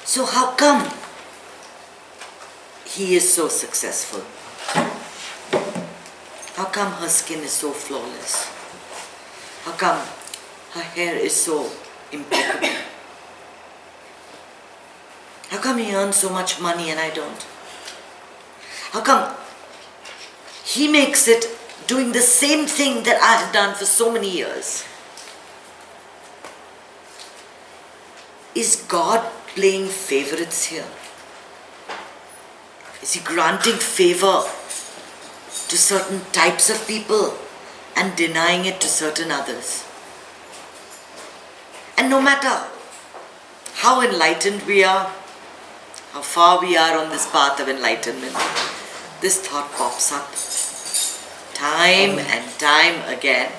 So how come he is so successful? How come her skin is so flawless? How come her hair is so impeccable? How come he earns so much money and I don't? How come he makes it doing the same thing that I have done for so many years? Is God playing favorites here? Is he granting favor to certain types of people and denying it to certain others? And no matter how enlightened we are, how far we are on this path of enlightenment, this thought pops up time and time again.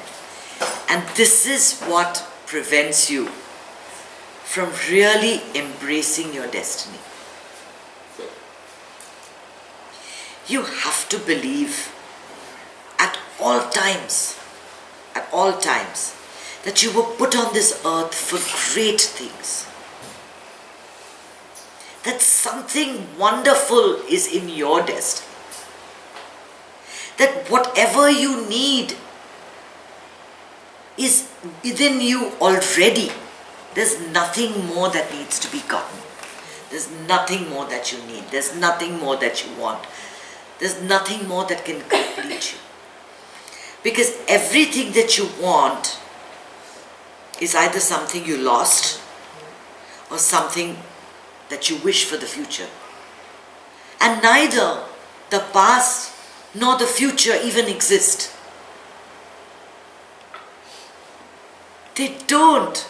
And this is what prevents you from really embracing your destiny. You have to believe at all times, that you were put on this earth for great things. That something wonderful is in your destiny. That whatever you need is within you already. There's nothing more that needs to be gotten. There's nothing more that you need. There's nothing more that you want. There's nothing more that can complete you. Because everything that you want is either something you lost or something that you wish for the future. And neither the past nor the future even exist. They don't.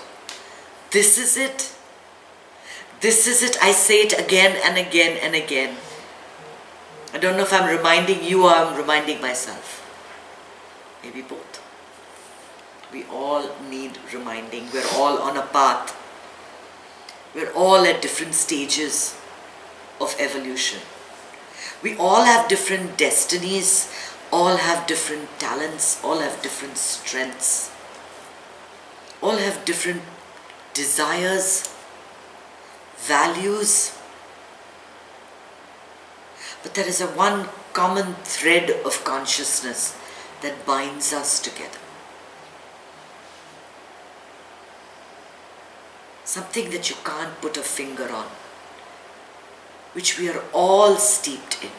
This is it. This is it. I say it again and again and again. I don't know if I'm reminding you or I'm reminding myself. Maybe both. We all need reminding. We're all on a path. We're all at different stages of evolution. We all have different destinies, all have different talents, all have different strengths, all have different desires, values. But there is a one common thread of consciousness that binds us together. Something that you can't put a finger on, which we are all steeped in.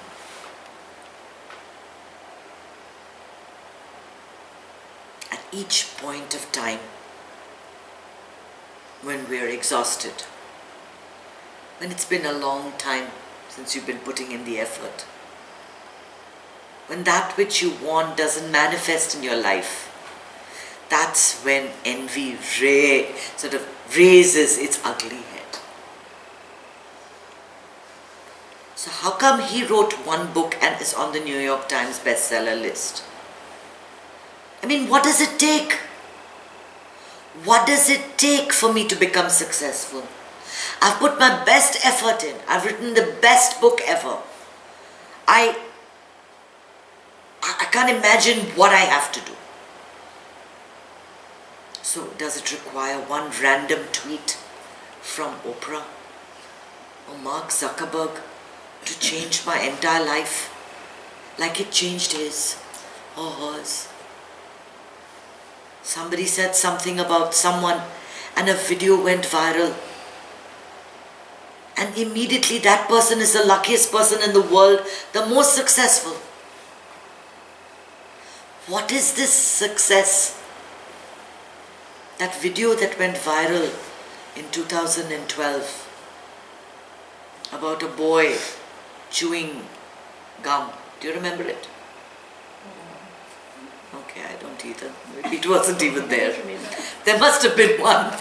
At each point of time, when we are exhausted, when it's been a long time since you've been putting in the effort, when that which you want doesn't manifest in your life, that's when envy sort of raises its ugly head. So how come he wrote one book and is on the New York Times bestseller list? I mean, what does it take? What does it take for me to become successful? I've put my best effort in. I've written the best book ever. I can't imagine what I have to do. So does it require one random tweet from Oprah or Mark Zuckerberg to change my entire life like it changed his or hers? Somebody said something about someone and a video went viral, and immediately that person is the luckiest person in the world, the most successful. What is this success? That video that went viral in 2012 about a boy chewing gum. Do you remember it? Okay, I don't either. Maybe it wasn't even there. There must have been one.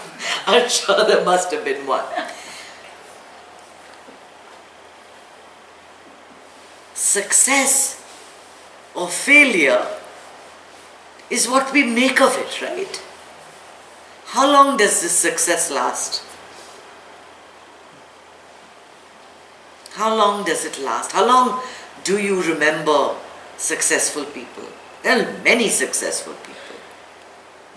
I'm sure there must have been one. Success or failure is what we make of it, right? How long does this success last? How long does it last? How long do you remember successful people? There are many successful people.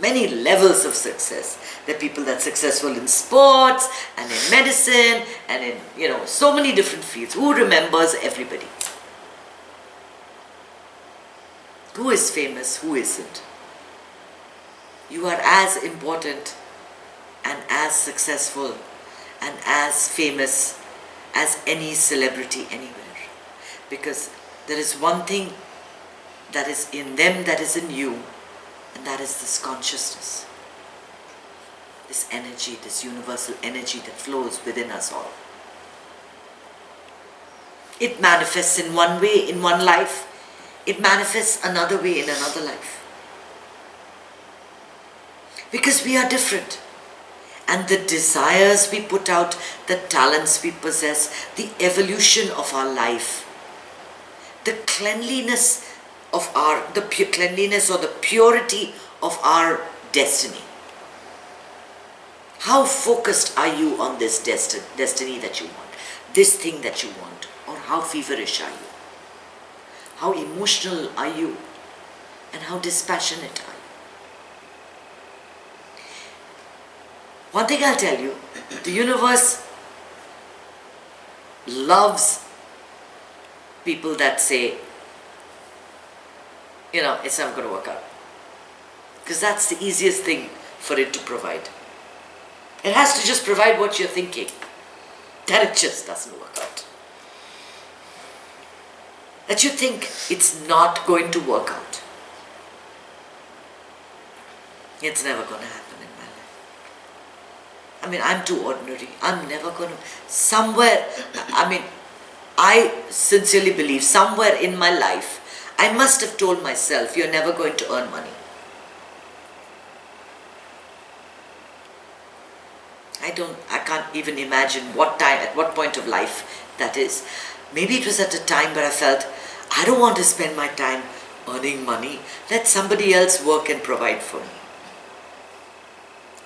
many levels of success. There are people that are successful in sports and in medicine and in, so many different fields. Who remembers everybody? Who is famous? Who isn't? You are as important and as successful and as famous as any celebrity anywhere. Because there is one thing that is in them that is in you, and that is this consciousness. This energy, this universal energy that flows within us all. It manifests in one way, in one life. It manifests another way in another life. Because we are different. And the desires we put out, the talents we possess, the evolution of our life, the cleanliness of cleanliness or the purity of our destiny. How focused are you on this destiny that you want, this thing that you want, or how feverish are you? How emotional are you? And how dispassionate are you? One thing I'll tell you, the universe loves people that say, it's not going to work out. Because that's the easiest thing for it to provide. It has to just provide what you're thinking. That it just doesn't work out. That you think it's not going to work out. It's never going to happen in my life. I'm too ordinary. I'm never going to... I sincerely believe somewhere in my life, I must have told myself, you're never going to earn money. I can't even imagine at what point of life that is. Maybe it was at a time where I felt, I don't want to spend my time earning money. Let somebody else work and provide for me.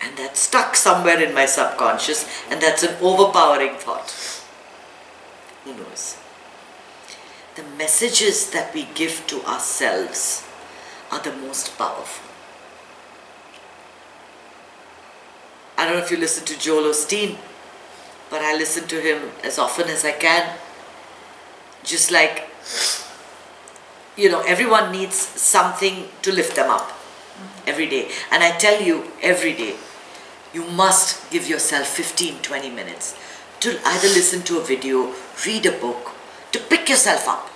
And that stuck somewhere in my subconscious, and that's an overpowering thought. Who knows? The messages that we give to ourselves are the most powerful. I don't know if you listen to Joel Osteen, but I listen to him as often as I can. Just like, everyone needs something to lift them up every day. And I tell you, every day, you must give yourself 15-20 minutes to either listen to a video, read a book, to pick yourself up.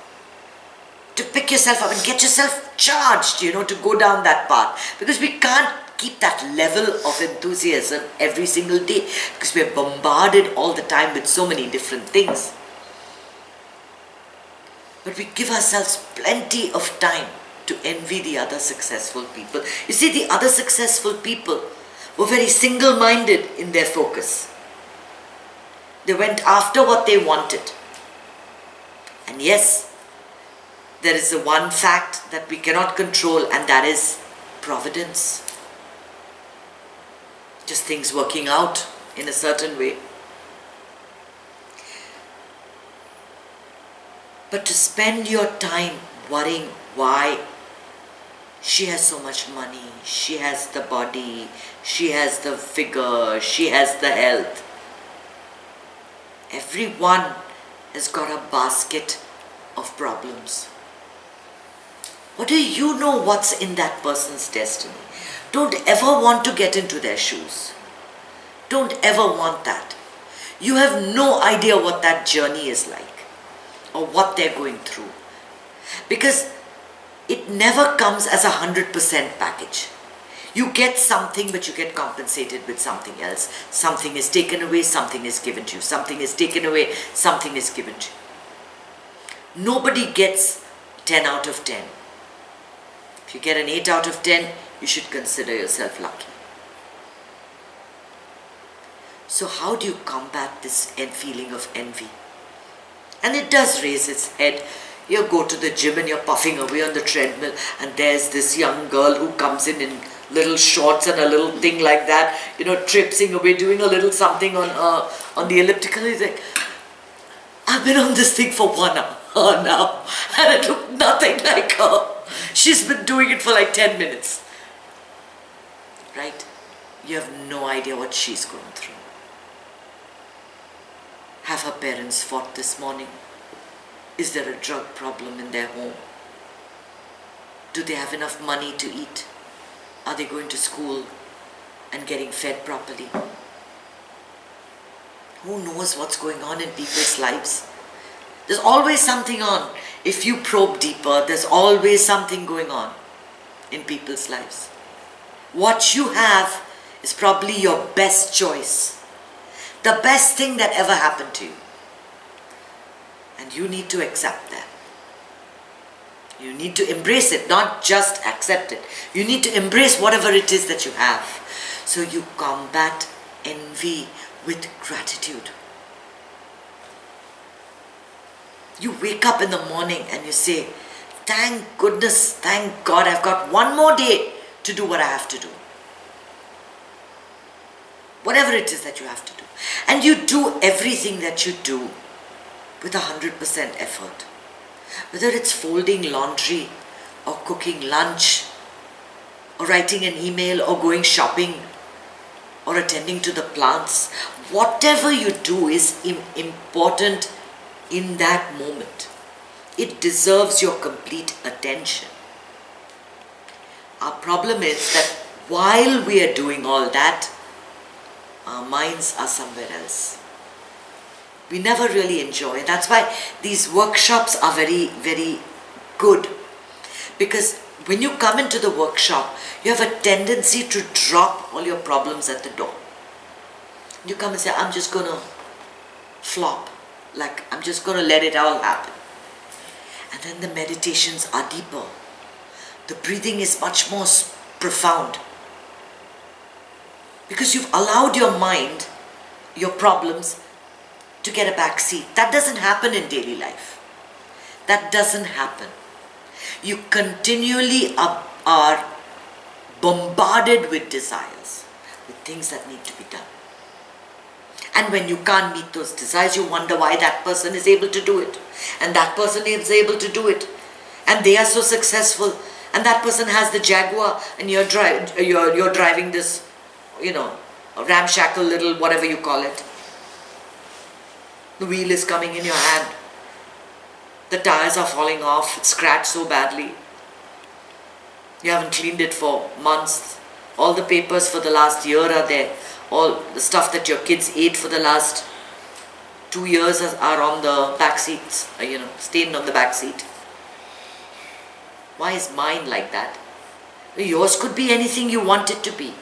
To pick yourself up and get yourself charged, to go down that path. Because we can't keep that level of enthusiasm every single day. Because we're bombarded all the time with so many different things. But we give ourselves plenty of time to envy the other successful people. You see, the other successful people were very single-minded in their focus. They went after what they wanted. And yes, there is the one fact that we cannot control, and that is providence. Just things working out in a certain way. But to spend your time worrying why she has so much money, she has the body, she has the figure, she has the health. Everyone has got a basket of problems. What do you know what's in that person's destiny? Don't ever want to get into their shoes. Don't ever want that. You have no idea what that journey is like or what they're going through. Because it never comes as 100% package. You get something, but you get compensated with something else. Something is taken away, something is given to you. Something is taken away, something is given to you. Nobody gets 10 out of 10. If you get an 8 out of 10, you should consider yourself lucky. So how do you combat this feeling of envy? And it does raise its head. You go to the gym and you're puffing away on the treadmill, and there's this young girl who comes in little shorts and a little thing like that, tripsing away, doing a little something on the elliptical. He's like, I've been on this thing for 1 hour now, and it looked nothing like her. She's been doing it for like 10 minutes. right? You have no idea what she's going through. Have her parents fought this morning? Is there a drug problem in their home? Do they have enough money to eat? Are they going to school and getting fed properly? Who knows what's going on in people's lives? There's always something on. If you probe deeper, there's always something going on in people's lives. What you have is probably your best choice. The best thing that ever happened to you. And you need to accept that. You need to embrace it, not just accept it. You need to embrace whatever it is that you have. So you combat envy with gratitude. You wake up in the morning and you say, thank goodness, thank God, I've got one more day to do what I have to do. Whatever it is that you have to do. And you do everything that you do with 100% effort. Whether it's folding laundry or cooking lunch or writing an email or going shopping or attending to the plants, whatever you do is important in that moment. It deserves your complete attention. Our problem is that while we are doing all that, our minds are somewhere else. We never really enjoy. That's why these workshops are very, very good. Because when you come into the workshop, you have a tendency to drop all your problems at the door. You come and say, I'm just going to flop. Like, I'm just going to let it all happen. And then the meditations are deeper. The breathing is much more profound. Because you've allowed your mind, your problems, to get a back seat. That doesn't happen in daily life. That doesn't happen. You continually are bombarded with desires, with things that need to be done. And when you can't meet those desires, you wonder why that person is able to do it. And that person is able to do it. And they are so successful. And that person has the Jaguar and you're driving this, a ramshackle little whatever you call it. The wheel is coming in your hand. The tires are falling off. It's scratched so badly. You haven't cleaned it for months. All the papers for the last year are there. All the stuff that your kids ate for the last 2 years are on the back seats, stained on the back seat. Why is mine like that? Yours could be anything you want it to be.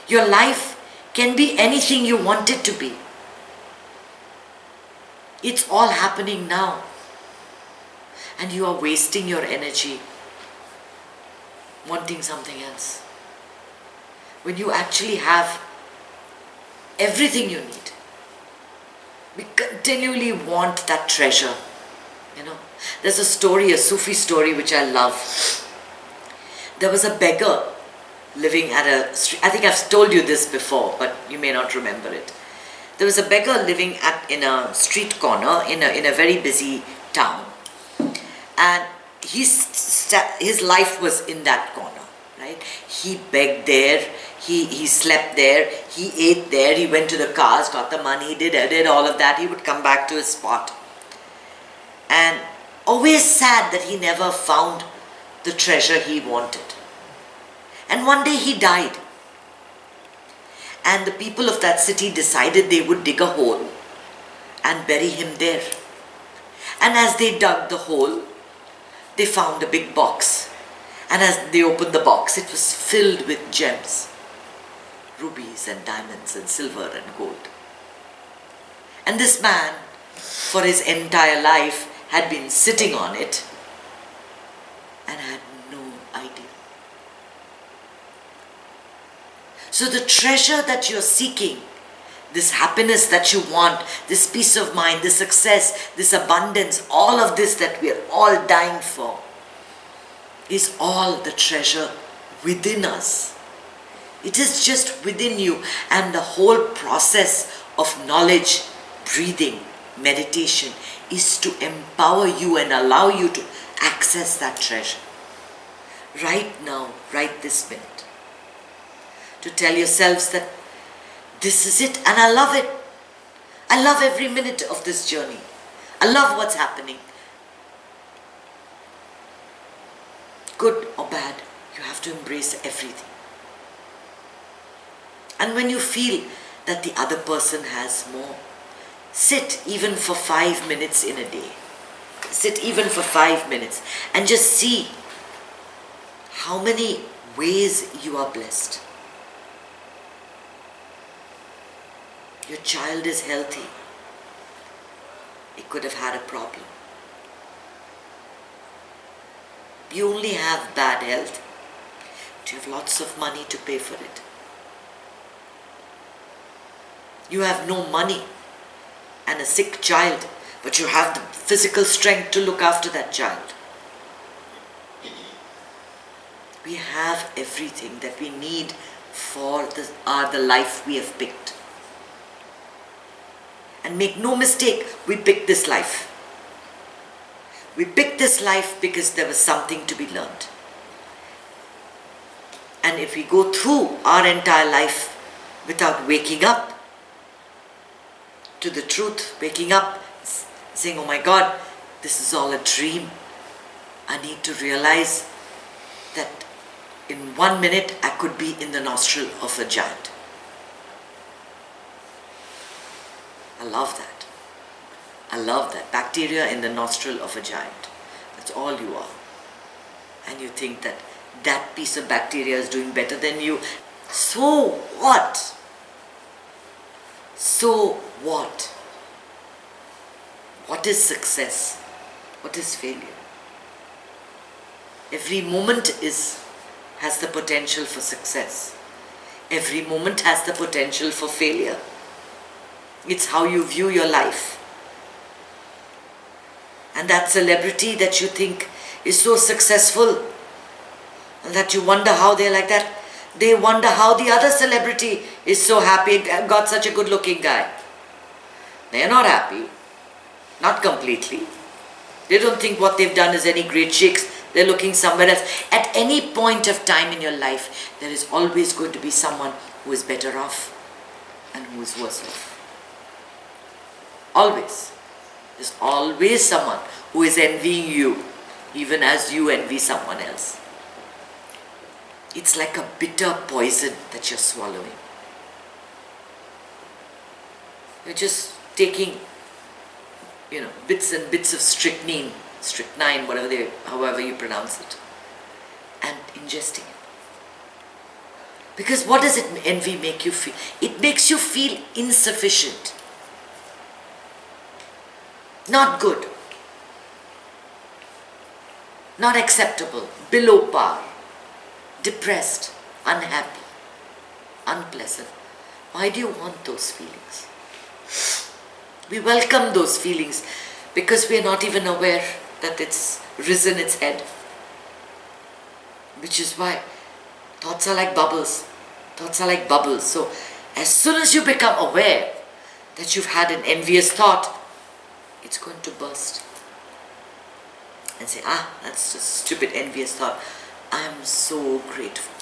Your life can be anything you want it to be. It's all happening now. And you are wasting your energy wanting something else. When you actually have everything you need. We continually want that treasure. There's a story, a Sufi story which I love. There was a beggar living at a street. I think I've told you this before, but you may not remember it. There was a beggar living in a street corner in a very busy town. And his life was in that corner, right? He begged there, he slept there, he ate there, he went to the cars, got the money, did all of that. He would come back to his spot. And always sad that he never found the treasure he wanted. And one day he died. And the people of that city decided they would dig a hole and bury him there. And as they dug the hole, they found a big box. And as they opened the box, it was filled with gems. Rubies and diamonds and silver and gold. And this man, for his entire life, had been sitting on it and had no idea. So the treasure that you're seeking, this happiness that you want, this peace of mind, this success, this abundance, all of this that we are all dying for, is all the treasure within us. It is just within you, and the whole process of knowledge, breathing, meditation is to empower you and allow you to access that treasure. Right now, right this minute. to tell yourselves that this is it and I love it. I love every minute of this journey. I love what's happening. Good or bad, you have to embrace everything. And when you feel that the other person has more, sit even for 5 minutes in a day. Sit even for 5 minutes and just see how many ways you are blessed. Your child is healthy. It could have had a problem. You only have bad health. But you have lots of money to pay for it. You have no money and a sick child, but you have the physical strength to look after that child. We have everything that we need for the life we have picked. And make no mistake, we picked this life. We picked this life because there was something to be learned. And if we go through our entire life without waking up to the truth, waking up, saying, oh my God, this is all a dream. I need to realize that in 1 minute I could be in the nostril of a giant. I love that. I love that. Bacteria in the nostril of a giant. That's all you are. And you think that that piece of bacteria is doing better than you. So what? So what? What is success? What is failure? Every moment has the potential for success. Every moment has the potential for failure. It's how you view your life. And that celebrity that you think is so successful and that you wonder how they're like that, they wonder how the other celebrity is so happy and got such a good looking guy. They're not happy. Not completely. They don't think what they've done is any great shakes. They're looking somewhere else. At any point of time in your life, there is always going to be someone who is better off and who is worse off. Always. There's always someone who is envying you, even as you envy someone else. It's like a bitter poison that you're swallowing. You're just taking, bits and bits of strychnine, however you pronounce it, and ingesting it. Because what does envy make you feel? It makes you feel insufficient. Not good. Not acceptable. Below par. Depressed. Unhappy. Unpleasant. Why do you want those feelings? We welcome those feelings because we are not even aware that it's risen its head. Which is why thoughts are like bubbles. Thoughts are like bubbles. So as soon as you become aware that you've had an envious thought, it's going to burst. And say, that's just a stupid envious thought. I am so grateful.